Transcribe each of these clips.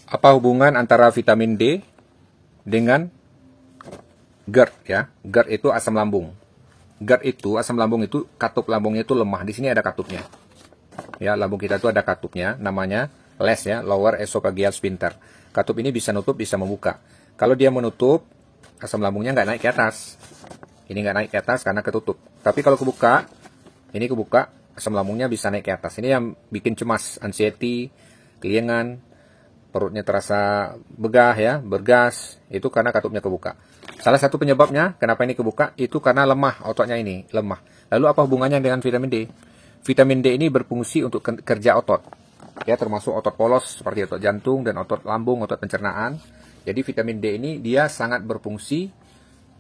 Apa hubungan antara vitamin D dengan GERD ya? GERD itu asam lambung. GERD itu asam lambung itu katup lambungnya itu lemah. Di sini ada katupnya. Ya, lambung kita itu ada katupnya, namanya LES ya, lower esophageal sphincter. Katup ini bisa nutup, bisa membuka. Kalau dia menutup, asam lambungnya nggak naik ke atas. Ini nggak naik ke atas karena ketutup. Tapi kalau kebuka, ini kebuka, asam lambungnya bisa naik ke atas. Ini yang bikin cemas, anxiety, keliengan, perutnya terasa begah ya, bergas, itu karena katupnya kebuka. Salah satu penyebabnya kenapa ini kebuka itu karena lemah ototnya ini, lemah. Lalu apa hubungannya dengan vitamin D? Vitamin D ini berfungsi untuk kerja otot. Ya, termasuk otot polos seperti otot jantung dan otot lambung, otot pencernaan. Jadi vitamin D ini dia sangat berfungsi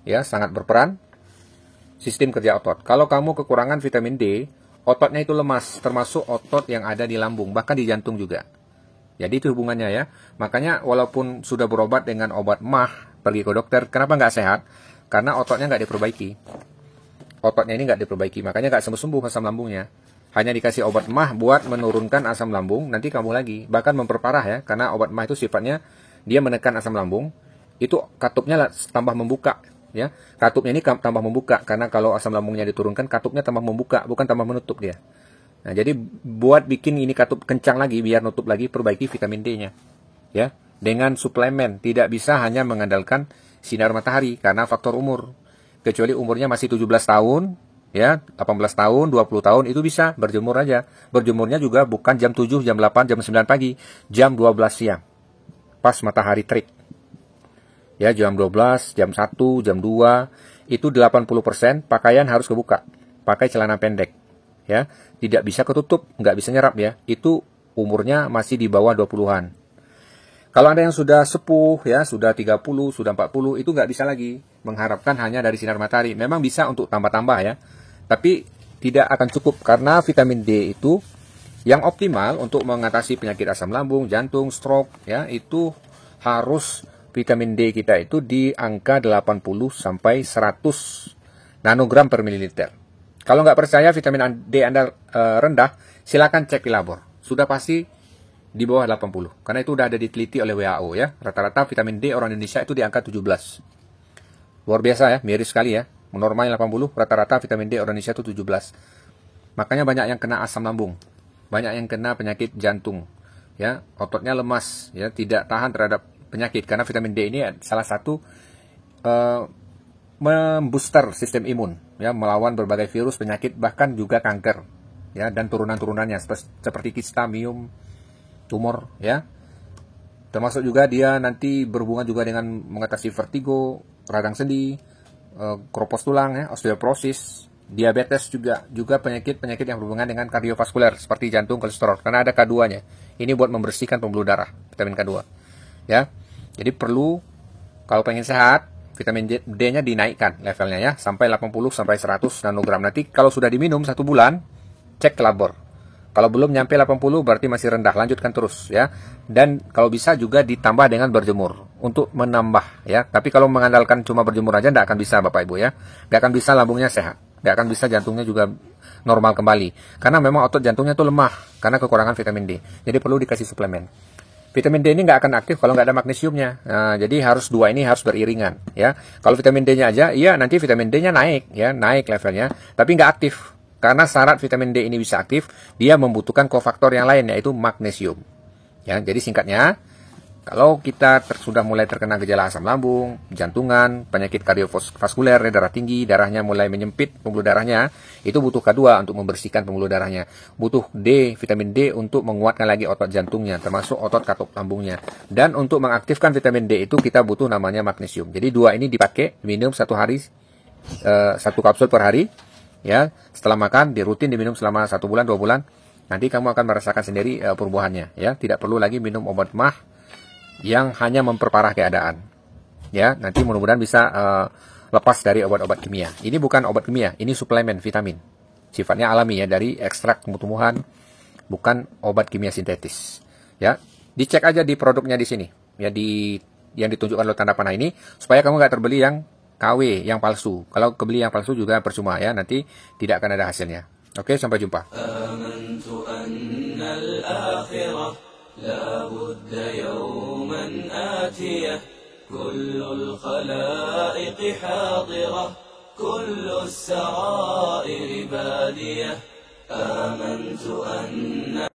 ya, sangat berperan sistem kerja otot. Kalau kamu kekurangan vitamin D, ototnya itu lemas, termasuk otot yang ada di lambung, bahkan di jantung juga. Jadi itu hubungannya ya. Makanya walaupun sudah berobat dengan obat MAH, pergi ke dokter, kenapa nggak sehat? Karena ototnya nggak diperbaiki. Ototnya ini nggak diperbaiki, makanya nggak sembuh-sembuh asam lambungnya. Hanya dikasih obat MAH buat menurunkan asam lambung, nanti kamu lagi. Bahkan memperparah ya, karena obat MAH itu sifatnya dia menekan asam lambung, itu katupnya tambah membuka. Ya, katupnya ini tambah membuka, karena kalau asam lambungnya diturunkan, katupnya tambah membuka, bukan tambah menutup dia. Nah, jadi buat bikin ini katup kencang lagi, biar nutup lagi, perbaiki vitamin D-nya. Ya, dengan suplemen, tidak bisa hanya mengandalkan sinar matahari, karena faktor umur. Kecuali umurnya masih 17 tahun, ya, 18 tahun, 20 tahun, itu bisa berjemur aja. Berjemurnya juga bukan jam 7, jam 8, jam 9 pagi, jam 12 siang. Pas matahari terik. Ya, jam 12, jam 1, jam 2, itu 80% pakaian harus kebuka. Pakai celana pendek. Ya, tidak bisa ketutup, nggak bisa nyerap ya. Itu umurnya masih di bawah 20-an. Kalau ada yang sudah sepuh ya, sudah 30, sudah 40, itu nggak bisa lagi mengharapkan hanya dari sinar matahari. Memang bisa untuk tambah-tambah ya. Tapi tidak akan cukup karena vitamin D itu yang optimal untuk mengatasi penyakit asam lambung, jantung, stroke ya, itu harus vitamin D kita itu di angka 80 sampai 100 nanogram per mililiter. Kalau nggak percaya vitamin D Anda rendah, silakan cek di labor. Sudah pasti di bawah 80. Karena itu sudah ada diteliti oleh WHO ya. Rata-rata vitamin D orang Indonesia itu di angka 17. Luar biasa ya, miris sekali ya. Normal 80, rata-rata vitamin D orang Indonesia itu 17. Makanya banyak yang kena asam lambung. Banyak yang kena penyakit jantung. Ya, ototnya lemas, ya, tidak tahan terhadap penyakit. Karena vitamin D ini salah satu membooster sistem imun ya, melawan berbagai virus, penyakit, bahkan juga kanker ya, dan turunan-turunannya seperti kista, miom, tumor ya. Termasuk juga dia nanti berhubungan juga dengan mengatasi vertigo, radang sendi, kropos tulang ya, osteoporosis, diabetes juga penyakit-penyakit yang berhubungan dengan kardiovaskuler seperti jantung, kolesterol, karena ada K2-nya. Ini buat membersihkan pembuluh darah, vitamin K2 ya. Jadi perlu kalau pengen sehat, vitamin D-nya dinaikkan levelnya ya, sampai 80 sampai 100 nanogram. Nanti kalau sudah diminum 1 bulan, cek ke labor. Kalau belum nyampe 80 berarti masih rendah, lanjutkan terus ya. Dan kalau bisa juga ditambah dengan berjemur untuk menambah ya. Tapi kalau mengandalkan cuma berjemur aja nggak akan bisa Bapak Ibu ya. Nggak akan bisa lambungnya sehat, nggak akan bisa jantungnya juga normal kembali. Karena memang otot jantungnya itu lemah karena kekurangan vitamin D. Jadi perlu dikasih suplemen. Vitamin D ini nggak akan aktif kalau nggak ada magnesiumnya. Nah, jadi harus dua ini harus beriringan ya. Kalau vitamin D-nya aja, iya nanti vitamin D-nya naik ya, naik levelnya, tapi nggak aktif. Karena syarat vitamin D ini bisa aktif, dia membutuhkan kofaktor yang lain yaitu magnesium. Ya, jadi singkatnya, kalau kita sudah mulai terkena gejala asam lambung, jantungan, penyakit kardiovaskuler, darah tinggi, darahnya mulai menyempit pembuluh darahnya, itu butuh K2 untuk membersihkan pembuluh darahnya. Butuh D, vitamin D untuk menguatkan lagi otot jantungnya, termasuk otot katup lambungnya. Dan untuk mengaktifkan vitamin D itu kita butuh namanya magnesium. Jadi dua ini dipakai, minum satu hari, 1 kapsul per hari. Ya, setelah makan, rutin diminum selama 1 bulan, 2 bulan. Nanti kamu akan merasakan sendiri perubahannya. Ya, tidak perlu lagi minum obat MAH yang hanya memperparah keadaan. Ya, nanti mudah-mudahan bisa lepas dari obat-obat kimia. Ini bukan obat kimia, ini suplemen vitamin. Sifatnya alami ya, dari ekstrak tumbuh-tumbuhan, bukan obat kimia sintetis. Ya, dicek aja di produknya di sini. Ya, yang ditunjukkan oleh tanda panah ini supaya kamu nggak terbeli yang KW yang palsu. Kalau kebeli yang palsu juga percuma ya, nanti tidak akan ada hasilnya. Oke, sampai jumpa. آمنت أن الآخرة لا بد يوم آتية كل الخلائق حاضرة كل السرائر بادية آمنت أن